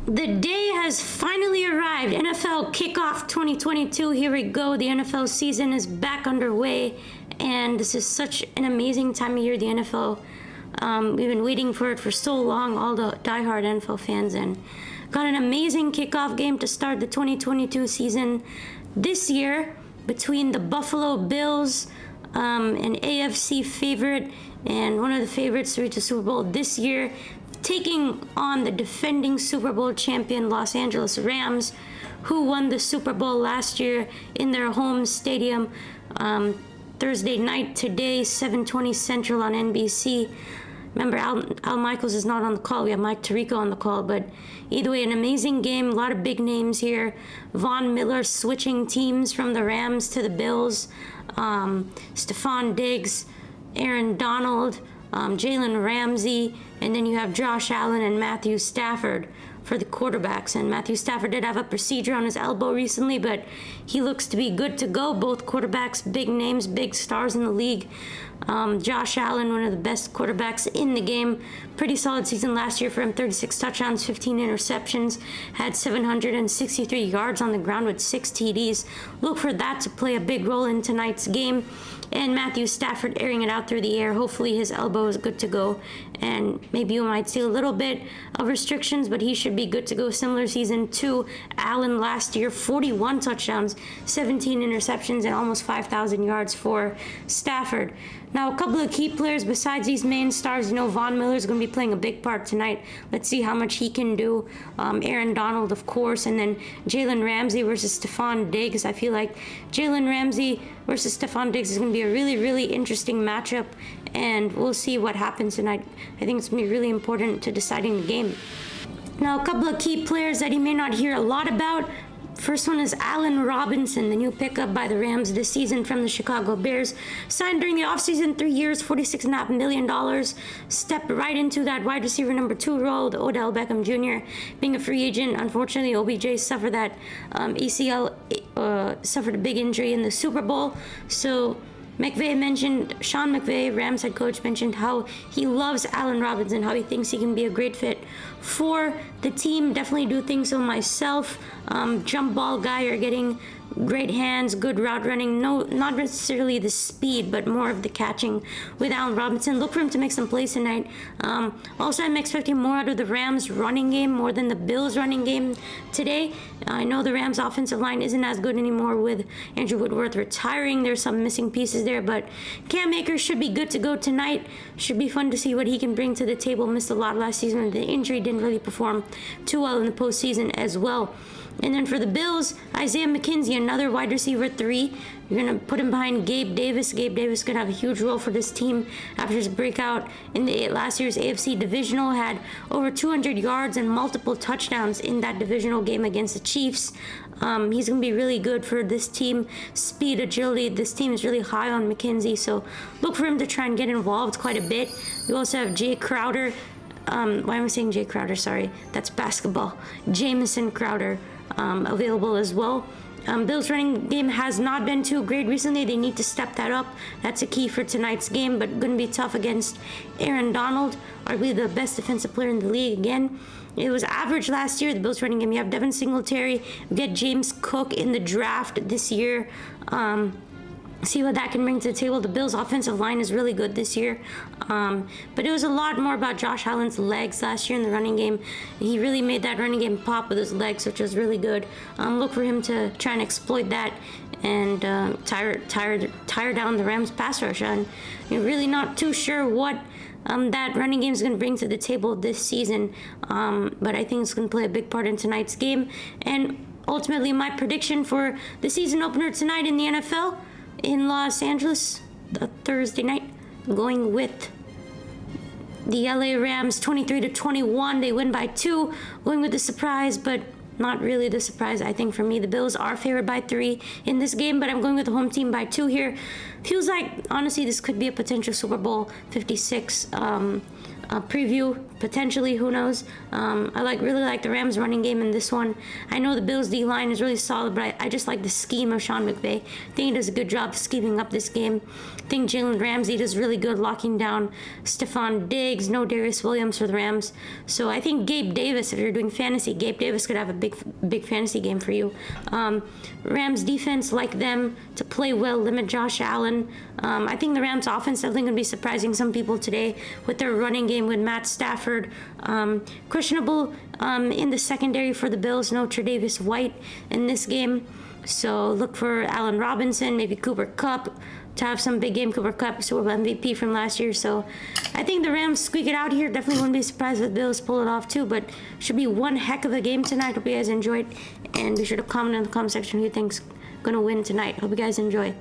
The day has finally arrived. NFL Kickoff 2022. Here we go. The NFL season is back underway, and this is such an amazing time of year. The NFL, we've been waiting for it for so long, all the diehard NFL fans, and got an amazing kickoff game to start the 2022 season this year between the Buffalo Bills, an AFC favorite and one of the favorites to reach the Super Bowl this year, taking on the defending Super Bowl champion Los Angeles Rams, who won the Super Bowl last year in their home stadium. Thursday night today, 7:20 Central on NBC. Remember, Al Michaels is not on the call. We have Mike Tirico on the call. But either way, an amazing game. A lot of big names here. Von Miller switching teams from the Rams to the Bills. Stephon Diggs, Aaron Donald, Jalen Ramsey, and then you have Josh Allen and Matthew Stafford for the quarterbacks. And Matthew Stafford did have a procedure on his elbow recently, but he looks to be good to go. Both quarterbacks, big names, big stars in the league. Josh Allen, one of the best quarterbacks in the game. Pretty solid season last year for him. 36 touchdowns, 15 interceptions, had 763 yards on the ground with 6 TDs. Look for that to play a big role in tonight's game. And Matthew Stafford airing it out through the air. Hopefully his elbow is good to go. And maybe you might see a little bit of restrictions, but he should be good to go. Similar season to Allen last year. 41 touchdowns, 17 interceptions, and almost 5,000 yards for Stafford. Now, a couple of key players besides these main stars. Von Miller is going to be playing a big part tonight. Let's see how much he can do. Aaron Donald, of course, and then Jalen Ramsey versus Stephon Diggs. I feel like Jalen Ramsey versus Stephon Diggs is going to be a really, really interesting matchup, and we'll see what happens tonight. I think it's going to be really important to deciding the game. Now, a couple of key players that you may not hear a lot about. First one is Allen Robinson, the new pickup by the Rams this season from the Chicago Bears. Signed during the offseason, 3 years, $46.5 million. Stepped right into that wide receiver number 2 role, the Odell Beckham Jr. Being a free agent, unfortunately, OBJ suffered that ACL, suffered a big injury in the Super Bowl. So Sean McVay, Rams head coach, mentioned how he loves Allen Robinson, how he thinks he can be a great fit for the team. Definitely do think so myself. Jump ball guy, you're getting great hands, good route running. No, not necessarily the speed, but more of the catching with Allen Robinson. Look for him to make some plays tonight. Also, I'm expecting more out of the Rams running game, more than the Bills running game today. I know the Rams offensive line isn't as good anymore with Andrew Woodworth retiring. There's some missing pieces there, but Cam Akers should be good to go tonight. Should be fun to see what he can bring to the table. Missed a lot last season with the injury, didn't really perform too well in the postseason as well. And then for the Bills, Isaiah McKenzie, another wide receiver 3. You're going to put him behind Gabe Davis. Gabe Davis could have a huge role for this team after his breakout in the last year's AFC Divisional. Had over 200 yards and multiple touchdowns in that divisional game against the Chiefs. He's going to be really good for this team. Speed, agility. This team is really high on McKenzie, so look for him to try and get involved quite a bit. You also have Jay Crowder. Why am I saying Jay Crowder? Sorry, that's basketball. Jamison Crowder. Available as well. Bills running game has not been too great recently. They need to step that up. That's a key for tonight's game, but going to be tough against Aaron Donald, arguably the best defensive player in the league again. It was average last year, the Bills running game. You have Devin Singletary. You get James Cook in the draft this year. See what that can bring to the table. The Bills' offensive line is really good this year. But it was a lot more about Josh Allen's legs last year in the running game. He really made that running game pop with his legs, which was really good. Look for him to try and exploit that and tire down the Rams' pass rush. And you're really not too sure what that running game is going to bring to the table this season. But I think it's going to play a big part in tonight's game. And ultimately, my prediction for the season opener tonight in the NFL in Los Angeles, the Thursday night, going with the LA Rams 23-21. They win by 2, going with the surprise, but not really the surprise. I think for me, the Bills are favored by 3 in this game, but I'm going with the home team by 2 here. Feels like, honestly, this could be a potential Super Bowl 56 preview potentially, who knows. I really like the Rams running game in this one. I know the Bills D line is really solid, but I just like the scheme of Sean McVay. I think he does a good job scheming up this game. I think Jalen Ramsey does really good locking down Stephon Diggs. No Darius Williams for the Rams. So I think Gabe Davis, if you're doing fantasy, Gabe Davis could have a big fantasy game for you. Rams defense, like them to play well, limit Josh Allen. I think the Rams offense definitely going to be surprising some people today with their running game with Matt Stafford. Questionable in the secondary for the Bills. No Tre'Davious White in this game. So look for Allen Robinson, maybe Cooper Kupp to have some big game. Cooper Kupp, Super Bowl MVP from last year. So I think the Rams squeak it out here. Definitely wouldn't be surprised if the Bills pull it off too. But should be one heck of a game tonight. Hope you guys enjoyed. And be sure to comment in the comment section who you think's going to win tonight. Hope you guys enjoy.